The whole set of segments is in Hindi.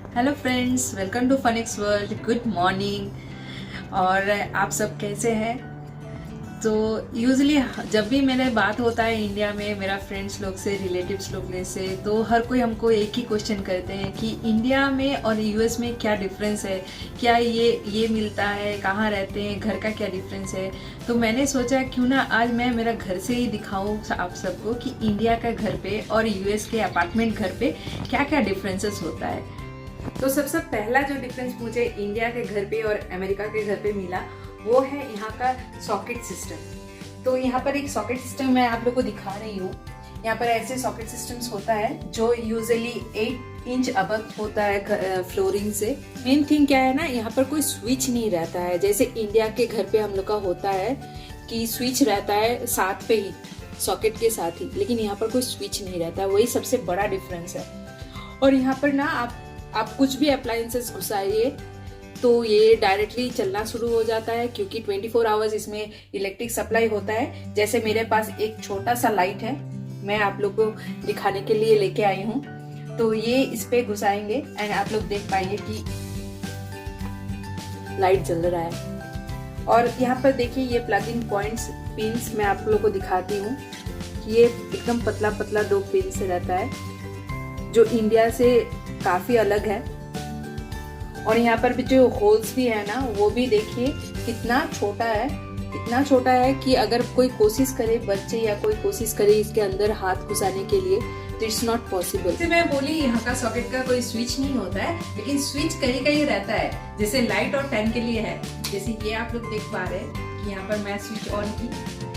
Hello friends, welcome to Phoenix world. Good morning. और आप सब कैसे हैं? तो यूजुअली जब भी मेरे बात होता है इंडिया में मेरा फ्रेंड्स लोग से, रिलेटिव्स लोग से, तो हर कोई हमको एक ही क्वेश्चन करते हैं कि इंडिया में और यूएस में क्या डिफरेंस है, क्या ये मिलता है, कहाँ रहते हैं, घर का क्या डिफरेंस है। तो मैंने सोचा क्यों ना आज मैं मेरा घर से ही दिखाऊं आप सबको कि इंडिया का घर पे और यूएस के अपार्टमेंट घर पे क्या क्या डिफरेंसेस होता है। तो सबसे पहला जो डिफरेंस मुझे इंडिया के घर पे और अमेरिका के घर पे मिला वो है यहाँ का सॉकेट सिस्टम। तो यहाँ पर एक सॉकेट सिस्टम मैं आप लोग को दिखा रही हूँ। यहाँ पर ऐसे सॉकेट सिस्टम्स होता है जो यूजुअली 8 इंच अबव होता है फ्लोरिंग से। मेन थिंग क्या है ना, यहाँ पर कोई स्विच नहीं रहता है जैसे इंडिया के घर पे हम लोग का होता है कि स्विच रहता है साथ पे ही, सॉकेट के साथ ही, लेकिन यहाँ पर कोई स्विच नहीं रहता है। वही सबसे बड़ा डिफरेंस है। और यहाँ पर ना आप कुछ भी अप्लायंसेस घुसाइए तो ये डायरेक्टली चलना शुरू हो जाता है क्योंकि 24 आवर्स इसमें इलेक्ट्रिक सप्लाई होता है। जैसे मेरे पास एक छोटा सा लाइट है, मैं आप लोग को दिखाने के लिए लेके आई हूँ। तो ये इस पे घुसाएंगे एंड आप लोग देख पाएंगे कि लाइट जल रहा है। और यहाँ पर देखिए ये प्लग इन पॉइंट्स पिंस मैं आप लोग को दिखाती हूँ कि ये एकदम पतला पतला 2 पिन से रहता है जो इंडिया से काफी अलग है। और यहाँ पर भी जो होल्स भी है ना वो भी देखिए कितना छोटा है, इतना छोटा है कि अगर कोई कोशिश करे, बच्चे या कोई कोशिश करे इसके अंदर हाथ घुसाने के लिए तो इट्स नॉट पॉसिबल। जैसे मैं बोली यहाँ का सॉकेट का कोई स्विच नहीं होता है, लेकिन स्विच कहीं कहीं रहता है जैसे लाइट और फैन के लिए है। जैसे ये आप लोग देख पा रहे हैं कि यहाँ पर मैं स्विच ऑन की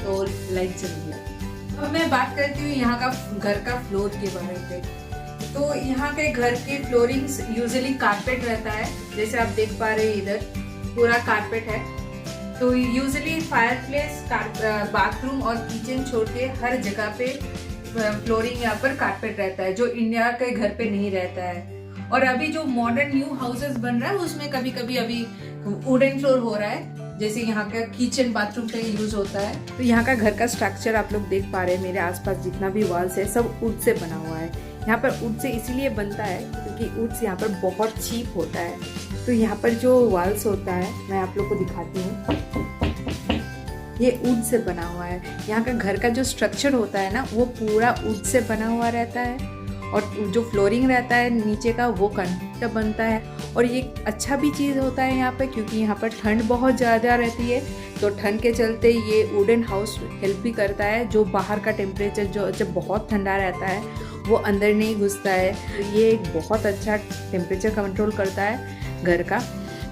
तो लाइट चल गया। अब मैं बात करती हूँ यहाँ का घर का फ्लोर के बारे में। तो यहाँ के घर के फ्लोरिंग्स यूजुअली कारपेट रहता है, जैसे आप देख पा रहे हैं इधर पूरा कारपेट है। तो यूजुअली फायरप्लेस, बाथरूम और किचन छोड़ के हर जगह पे फ्लोरिंग यहाँ पर कारपेट रहता है जो इंडिया के घर पे नहीं रहता है। और अभी जो मॉडर्न न्यू हाउसेस बन रहा है उसमें कभी कभी अभी वुडन फ्लोर हो रहा है, जैसे यहाँ का किचन बाथरूम पे यूज होता है। तो यहाँ का घर का स्ट्रक्चर आप लोग देख पा रहे हैं, मेरे आसपास जितना भी वॉल्स है सब वुड से बना हुआ है। यहाँ पर वुड से इसीलिए बनता है क्योंकि वुड्स यहाँ पर बहुत चीप होता है। तो यहाँ पर जो वॉल्स होता है मैं आप लोग को दिखाती हूँ, ये वुड से बना हुआ है। यहाँ का घर का जो स्ट्रक्चर होता है ना वो पूरा वुड से बना हुआ रहता है। और जो फ्लोरिंग रहता है नीचे का वो कंक्रीट का बनता है। और ये अच्छा भी चीज़ होता है यहाँ पर क्योंकि यहाँ पर ठंड बहुत ज़्यादा रहती है, तो ठंड के चलते ये वुडन हाउस हेल्प भी करता है। जो बाहर का टेम्परेचर जो जब बहुत ठंडा रहता है वो अंदर नहीं घुसता है, तो ये एक बहुत अच्छा टेम्परेचर कंट्रोल करता है घर का।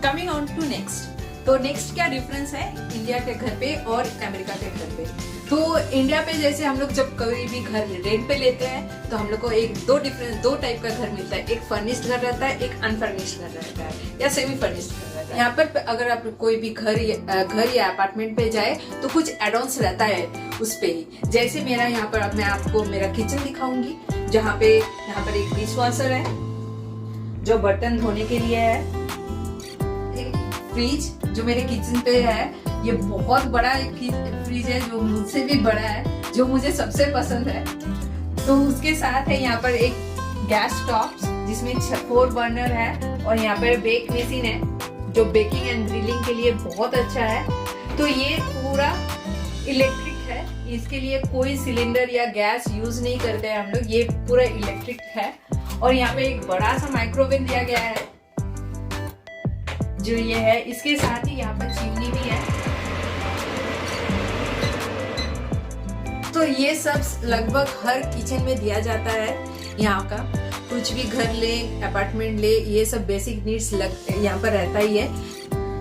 कमिंग ऑन टू नेक्स्ट, तो नेक्स्ट क्या डिफरेंस है इंडिया के घर पे और अमेरिका के घर पे। तो इंडिया पे जैसे हम लोग जब कोई भी घर रेंट पे लेते हैं तो हम लोग को दो टाइप का घर मिलता है। एक फर्निश्ड घर रहता है, एक अनफर्निश्ड घर रहता है या सेमी फर्निश्ड घर रहता है। यहाँ पर अगर आप कोई भी घर या अपार्टमेंट पे जाए तो कुछ एडॉन्स रहता है उस पे ही। जैसे मेरा यहाँ पर अब मैं आपको मेरा किचन दिखाऊंगी जहाँ पर एक डिश वॉशर है जो बर्तन धोने के लिए है, एक फ्रिज जो मेरे किचन पे है, ये बहुत बड़ा एक फ्रिज है जो मुझसे भी बड़ा है, जो मुझे सबसे पसंद है। तो उसके साथ है यहाँ पर एक गैस स्टोव जिसमें 4 बर्नर है और यहाँ पर बेक मशीन है जो बेकिंग एंड ग्रिलिंग के लिए बहुत अच्छा है। तो ये पूरा इलेक्ट्रिक है, इसके लिए कोई सिलेंडर या गैस यूज नहीं करते हैं हम लोग, ये पूरा इलेक्ट्रिक है। और यहाँ पे एक बड़ा सा माइक्रोवेव दिया गया है जो ये है। इसके साथ ही यहाँ पर चिमनी भी है। तो ये सब लगभग हर किचन में दिया जाता है। यहाँ का कुछ भी घर ले, अपार्टमेंट ले, ये सब बेसिक नीड्स यहाँ पर रहता ही है।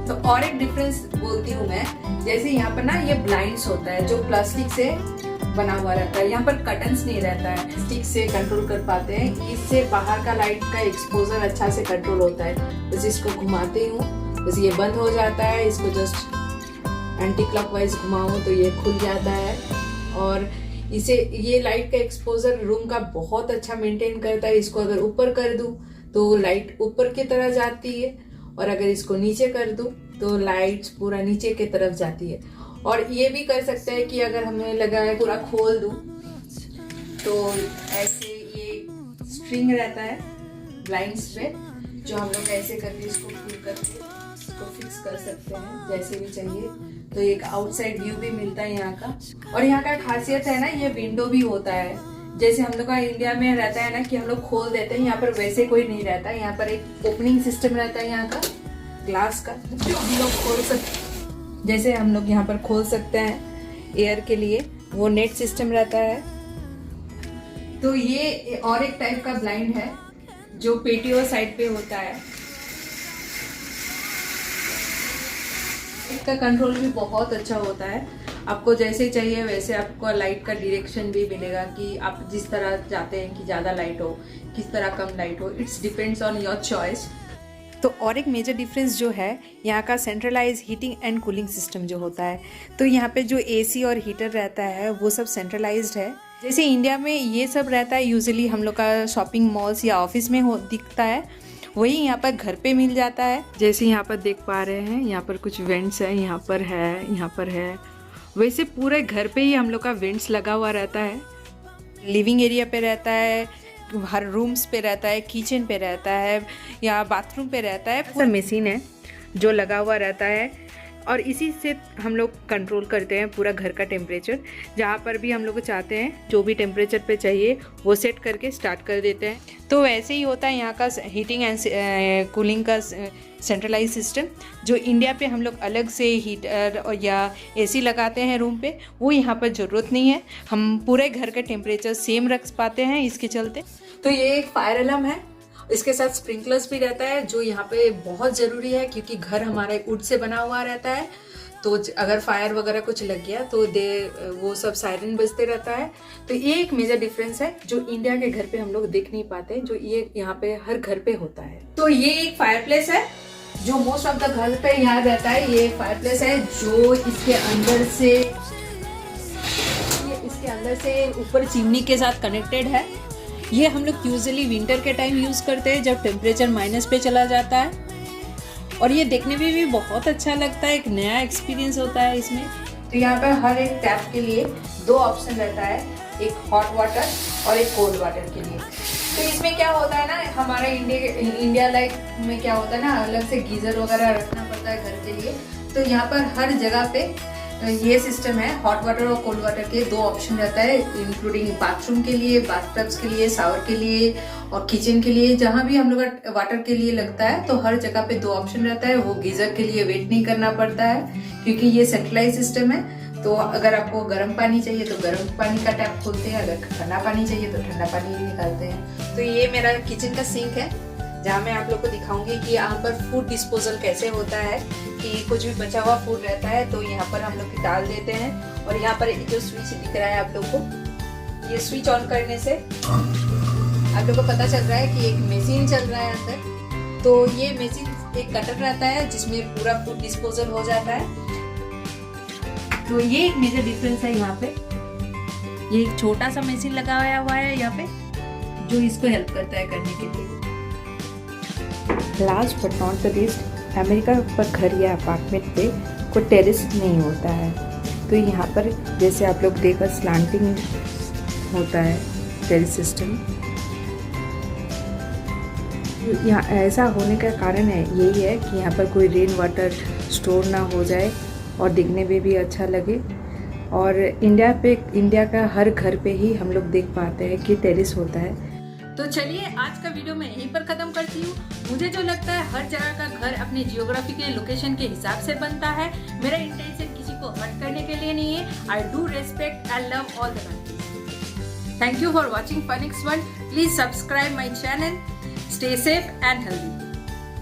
तो और एक डिफरेंस बोलती हूँ मैं, जैसे यहाँ पर ना ये ब्लाइंड्स होता है जो प्लास्टिक से बना हुआ रहता है, यहाँ पर कर्टन्स नहीं रहता है, स्टिक से कंट्रोल कर पाते हैं। इससे बाहर का लाइट का एक्सपोजर अच्छा से कंट्रोल होता है। बस इसको घुमाती हूँ, बस ये बंद हो जाता है, इसको जस्ट एंटी क्लॉकवाइज घुमाऊं तो ये खुल जाता है। और इसे ये लाइट का एक्सपोजर रूम का बहुत अच्छा मेंटेन करता है। इसको अगर ऊपर कर दूं तो लाइट ऊपर की तरह जाती है और अगर इसको नीचे कर दूं तो लाइट पूरा नीचे की तरफ जाती है। और ये भी कर सकते हैं कि अगर हमें लगा है पूरा खोल दूं तो ऐसे ये स्ट्रिंग रहता है ब्लाइंड्स पे, जो हम लोग ऐसे करके इसको पुल करके इसको फिक्स कर सकते हैं जैसे भी चाहिए। तो एक आउटसाइड व्यू भी मिलता है यहाँ का। और यहाँ का खासियत है ना, ये विंडो भी होता है। जैसे हम लोग का इंडिया में रहता है ना कि हम लोग खोल देते हैं, यहाँ पर वैसे कोई नहीं रहता। यहाँ पर एक ओपनिंग सिस्टम रहता है यहाँ का ग्लास का, जो हम लोग खोल सकते, जैसे हम लोग यहाँ पर खोल सकते हैं एयर के लिए, वो नेट सिस्टम रहता है। तो ये और एक टाइप का ब्लाइंड है जो पेटियो साइड पे होता है। इसका कंट्रोल भी बहुत अच्छा होता है, आपको जैसे चाहिए वैसे आपको लाइट का डायरेक्शन भी मिलेगा कि आप जिस तरह चाहते हैं कि ज़्यादा लाइट हो, किस तरह कम लाइट हो, it's depends on your choice. तो और एक मेजर डिफरेंस जो है यहाँ का centralise heating and cooling system जो होता है। तो यहाँ पे जो एसी और हीटर रहता है वो सब सेंट्रलाइज्ड है। जैसे इंडिया में ये सब रहता है यूजुअली हम लोग का शॉपिंग मॉल्स या ऑफिस में दिखता है, वही यहाँ पर घर पे मिल जाता है। जैसे यहाँ पर देख पा रहे हैं, यहाँ पर कुछ वेंट्स है, यहाँ पर है, यहाँ पर है। वैसे पूरे घर पे ही हम लोग का वेंट्स लगा हुआ रहता है। लिविंग एरिया पे रहता है, हर रूम्स पे रहता है, किचन पे रहता है या बाथरूम पे रहता है। पूरा मशीन है जो लगा हुआ रहता है और इसी से हम लोग कंट्रोल करते हैं पूरा घर का टेम्परेचर। जहाँ पर भी हम लोग चाहते हैं जो भी टेम्परेचर पे चाहिए वो सेट करके स्टार्ट कर देते हैं। तो वैसे ही होता है यहाँ का हीटिंग एंड कूलिंग का सेंट्रलाइज सिस्टम। जो इंडिया पे हम लोग अलग से हीटर या एसी लगाते हैं रूम पे, वो यहाँ पर ज़रूरत नहीं है। हम पूरे घर का टेम्परेचर सेम रख पाते हैं इसके चलते। तो ये एक फायर अलार्म है, इसके साथ स्प्रिंकलर्स भी रहता है जो यहाँ पे बहुत ज़रूरी है क्योंकि घर हमारा वुड से बना हुआ रहता है। तो अगर फायर वगैरह कुछ लग गया तो वो सब सायरन बजते रहता है। तो ये एक मेजर डिफरेंस है जो इंडिया के घर पे हम लोग देख नहीं पाते, जो ये यहाँ पे हर घर पे होता है। तो ये एक फायर प्लेस है जो मोस्ट ऑफ द घर पे यहाँ रहता है। ये फायर प्लेस है जो इसके अंदर से ऊपर चिमनी के साथ कनेक्टेड है। ये हम लोग यूजुअली विंटर के टाइम यूज़ करते हैं जब टेम्परेचर माइनस पे चला जाता है। और ये देखने में भी बहुत अच्छा लगता है, एक नया एक्सपीरियंस होता है इसमें। तो यहाँ पर हर एक टैप के लिए 2 ऑप्शन रहता है, एक हॉट वाटर और एक कोल्ड वाटर के लिए। तो इसमें क्या होता है ना, हमारा इंडिया लाइक में क्या होता है ना, अलग से गीज़र वगैरह रखना पड़ता है घर के लिए। तो यहाँ पर हर जगह पे ये सिस्टम है, हॉट वाटर और कोल्ड वाटर के 2 ऑप्शन रहता है, इंक्लूडिंग बाथरूम के लिए, बाथटब्स के लिए, शावर के लिए और किचन के लिए। जहाँ भी हम लोग वाटर के लिए लगता है तो हर जगह पे 2 ऑप्शन रहता है। वो गीजर के लिए वेट नहीं करना पड़ता है क्योंकि ये सेंट्रलाइज सिस्टम है। तो अगर आपको गर्म पानी चाहिए तो गर्म पानी का टैप खोलते हैं, अगर ठंडा पानी चाहिए तो ठंडा पानी निकालते हैं। तो ये मेरा किचन का सिंक है जहाँ मैं आप लोग को दिखाऊंगी कि यहाँ पर फूड डिस्पोजल कैसे होता है। कि कुछ भी बचा हुआ फूड रहता है तो यहाँ पर हम लोग डाल देते हैं। और यहाँ पर जो स्विच दिख रहा है आप लोग को, ये स्विच ऑन करने से आप लोग को पता चल रहा है कि एक मशीन चल रहा है अंदर। तो ये मशीन एक कटर रहता है जिसमें पूरा फूड डिस्पोजल हो जाता है। तो ये एक मेजर डिफरेंस है यहाँ पे। ये एक छोटा सा मशीन लगाया हुआ है यहाँ पे जो इसको हेल्प करता है करने के लिए। Last but not the least, America पर घर या अपार्टमेंट पे कोई टेरेस नहीं होता है। तो यहाँ पर जैसे आप लोग देखा स्लांटिंग होता है टेरेस सिस्टम। यहाँ ऐसा होने का कारण है यही है कि यहाँ पर कोई रेन वाटर स्टोर ना हो जाए और दिखने में भी अच्छा लगे। और इंडिया का हर घर पे ही हम लोग देख पाते हैं कि टेरेस होता है। तो चलिए आज का वीडियो मैं यहीं पर ख़त्म करती हूँ। मुझे जो लगता है हर जगह का घर अपने जियोग्राफी के लोकेशन के हिसाब से बनता है। मेरा इंटेंशन किसी को हर्ट करने के लिए नहीं है। I do respect and love all the countries. Thank you for watching Phoenix world. Please subscribe my channel. Stay safe and healthy.